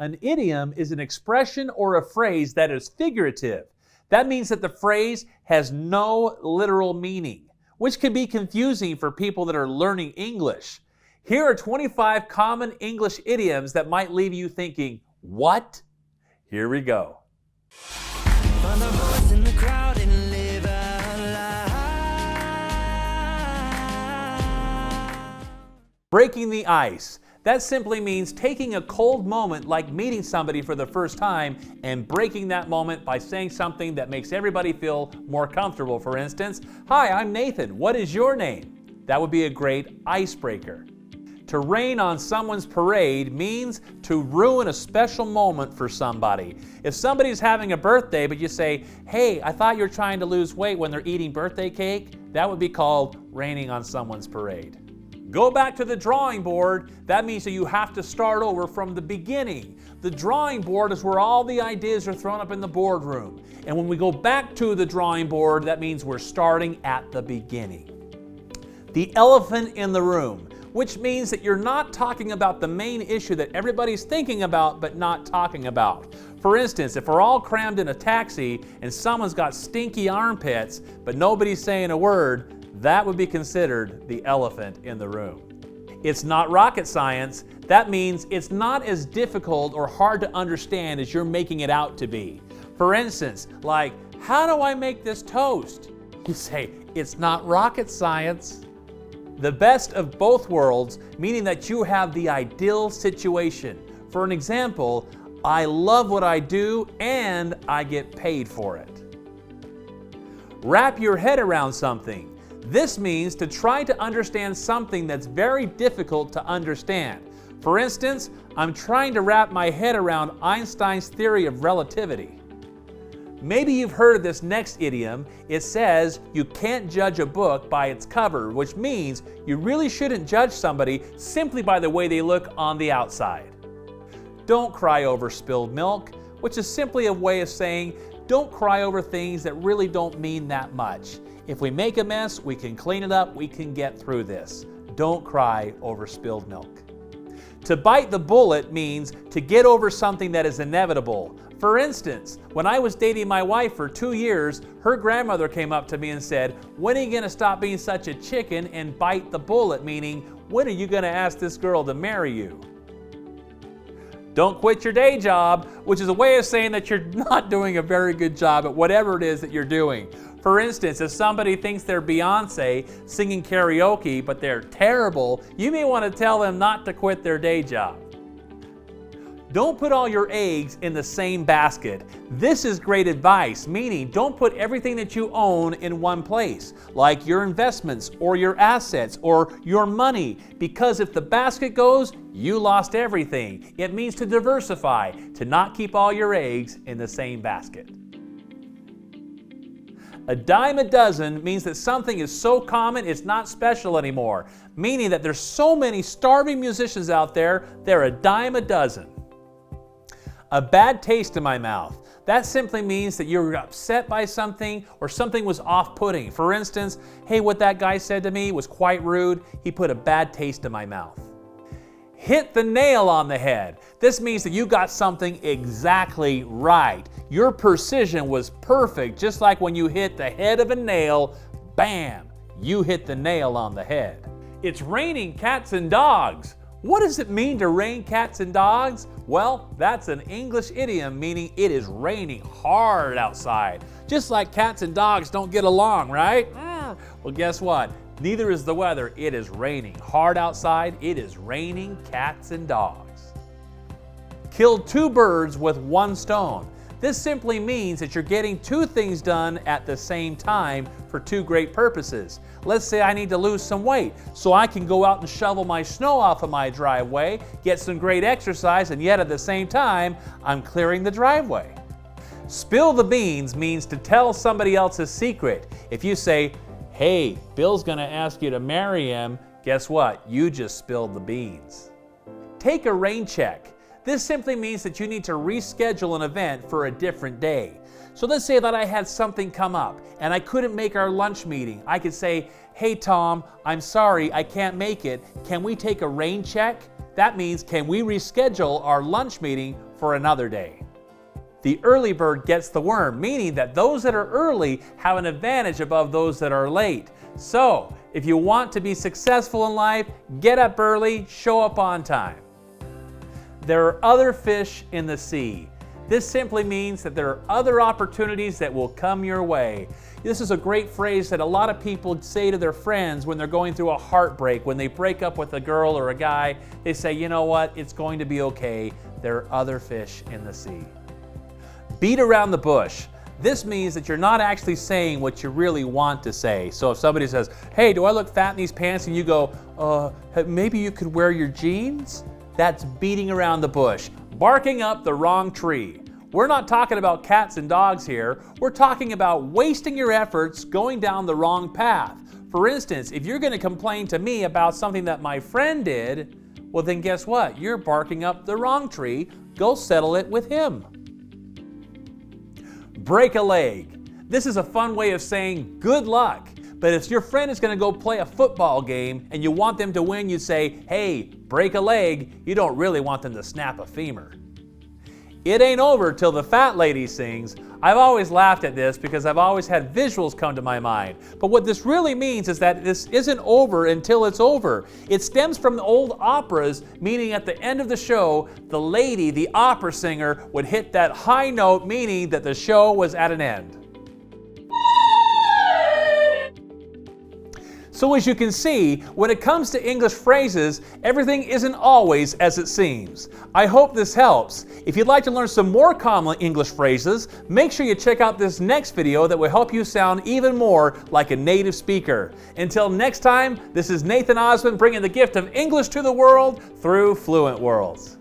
An idiom is an expression or a phrase that is figurative. That means that the phrase has no literal meaning, which can be confusing for people that are learning English. Here are 25 common English idioms that might leave you thinking, what? Here we go. Breaking the ice. That simply means taking a cold moment like meeting somebody for the first time and breaking that moment by saying something that makes everybody feel more comfortable. For instance, "Hi, I'm Nathan. What is your name?" That would be a great icebreaker. To rain on someone's parade means to ruin a special moment for somebody. If somebody's having a birthday but you say, "Hey, I thought you were trying to lose weight," when they're eating birthday cake, that would be called raining on someone's parade. Go back to the drawing board. That means that you have to start over from the beginning. The drawing board is where all the ideas are thrown up in the boardroom. And when we go back to the drawing board, that means we're starting at the beginning. The elephant in the room, which means that you're not talking about the main issue that everybody's thinking about but not talking about. For instance, if we're all crammed in a taxi and someone's got stinky armpits but nobody's saying a word, that would be considered the elephant in the room. It's not rocket science. That means it's not as difficult or hard to understand as you're making it out to be. For instance, like, "How do I make this toast?" You say, "It's not rocket science." The best of both worlds, meaning that you have the ideal situation. For an example, I love what I do and I get paid for it. Wrap your head around something. This means to try to understand something that's very difficult to understand. For instance, I'm trying to wrap my head around Einstein's theory of relativity. Maybe you've heard of this next idiom. It says you can't judge a book by its cover, which means you really shouldn't judge somebody simply by the way they look on the outside. Don't cry over spilled milk, which is simply a way of saying don't cry over things that really don't mean that much. If we make a mess, we can clean it up, we can get through this. Don't cry over spilled milk. To bite the bullet means to get over something that is inevitable. For instance, when I was dating my wife for 2 years, her grandmother came up to me and said, "When are you going to stop being such a chicken and bite the bullet?" Meaning, when are you going to ask this girl to marry you? Don't quit your day job, which is a way of saying that you're not doing a very good job at whatever it is that you're doing. For instance, if somebody thinks they're Beyonce singing karaoke but they're terrible, you may want to tell them not to quit their day job. Don't put all your eggs in the same basket. This is great advice, meaning don't put everything that you own in one place, like your investments or your assets or your money, because if the basket goes, you lost everything. It means to diversify, to not keep all your eggs in the same basket. A dime a dozen means that something is so common it's not special anymore, meaning that there's so many starving musicians out there, they're a dime a dozen. A bad taste in my mouth. That simply means that you're upset by something or something was off-putting. For instance, "Hey, what that guy said to me was quite rude. He put a bad taste in my mouth." Hit the nail on the head. This means that you got something exactly right. Your precision was perfect, just like when you hit the head of a nail, bam, you hit the nail on the head. It's raining cats and dogs. What does it mean to rain cats and dogs? Well, that's an English idiom meaning it is raining hard outside. Just like cats and dogs don't get along, right? Well, guess what? Neither is the weather. It is raining hard outside. It is raining cats and dogs. Kill 2 birds with 1 stone. This simply means that you're getting 2 things done at the same time for 2 great purposes. Let's say I need to lose some weight, so I can go out and shovel my snow off of my driveway, get some great exercise, and yet at the same time, I'm clearing the driveway. Spill the beans means to tell somebody else's secret. If you say, "Hey, Bill's gonna ask you to marry him," guess what? You just spilled the beans. Take a rain check. This simply means that you need to reschedule an event for a different day. So let's say that I had something come up and I couldn't make our lunch meeting. I could say, "Hey Tom, I'm sorry, I can't make it. Can we take a rain check?" That means, can we reschedule our lunch meeting for another day. The early bird gets the worm, meaning that those that are early have an advantage above those that are late. So, if you want to be successful in life, get up early, show up on time. There are other fish in the sea. This simply means that there are other opportunities that will come your way. This is a great phrase that a lot of people say to their friends when they're going through a heartbreak. When they break up with a girl or a guy, they say, you know what, it's going to be okay. There are other fish in the sea. Beat around the bush. This means that you're not actually saying what you really want to say. So if somebody says, hey, do I look fat in these pants? And you go, maybe you could wear your jeans? That's beating around the bush, barking up the wrong tree. We're not talking about cats and dogs here. We're talking about wasting your efforts going down the wrong path. For instance, if you're going to complain to me about something that my friend did, well then guess what? You're barking up the wrong tree. Go settle it with him. Break a leg. This is a fun way of saying good luck. But if your friend is going to go play a football game and you want them to win, you say, hey, break a leg. You don't really want them to snap a femur. It ain't over till the fat lady sings. I've always laughed at this because I've always had visuals come to my mind. But what this really means is that this isn't over until it's over. It stems from the old operas, meaning at the end of the show, the lady, the opera singer, would hit that high note, meaning that the show was at an end. So as you can see, when it comes to English phrases, everything isn't always as it seems. I hope this helps. If you'd like to learn some more common English phrases, make sure you check out this next video that will help you sound even more like a native speaker. Until next time, this is Nathan Osmond bringing the gift of English to the world through Fluent Worlds.